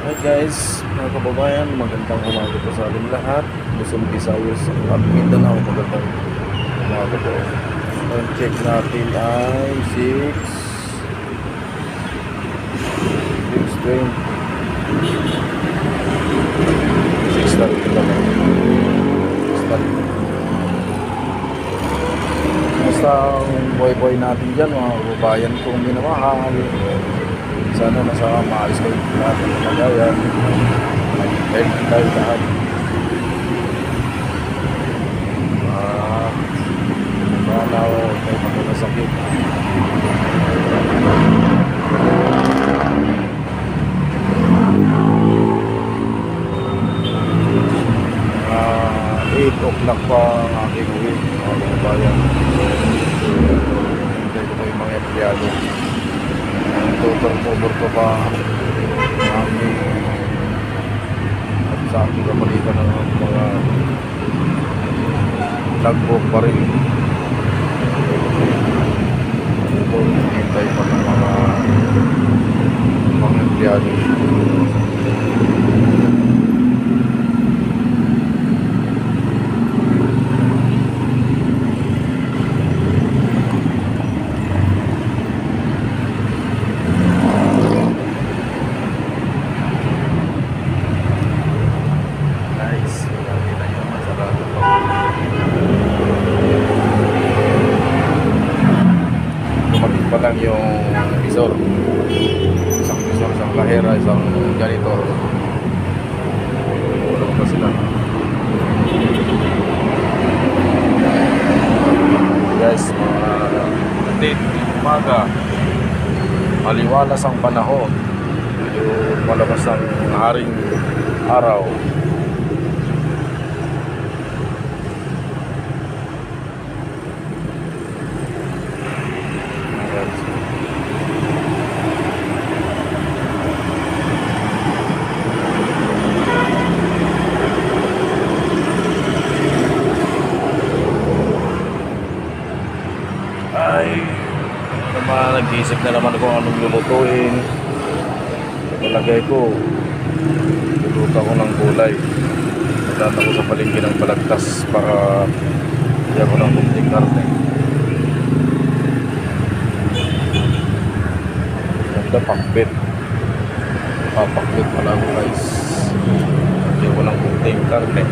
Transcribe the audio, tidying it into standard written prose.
Alright guys, mga kababayan, magandang umaga po sa ating lahat. Luzon, Visayas at Mindanao, magandang umaga po. Ang check natin ay 6:30 naman. 6:30. Basta ang boy natin dyan, mga kababayan kong minamahal. Sana nasa maalis kayo natin ng magayan. Mag-help tayo lahat. Sana may magkakasakit. Ah, 8 o'clock pa ang aking uwi, mga kababayan. Hintay ko yung mga empleyado. Tutor-cover ko pa aming at sa aking kapalitan ng mga logbook pa rin. Ito, hintay pa ng mga empleyado. Pa lang yung visor, isang lahera, isang janitor. Wala pa sila. Guys, update umaga, maliwalas ang panahon, yung malabas ang haring araw. Ay, nag-iisip na naman kung anong lulutuin. Palagay ko, luluto ko ng gulay. Magdaan ako sa palengke ng Balagtas para hindi ako ng munting karne. Ganda, pakbit. Papakbit pala ako guys. Hindi ako ng munting karne.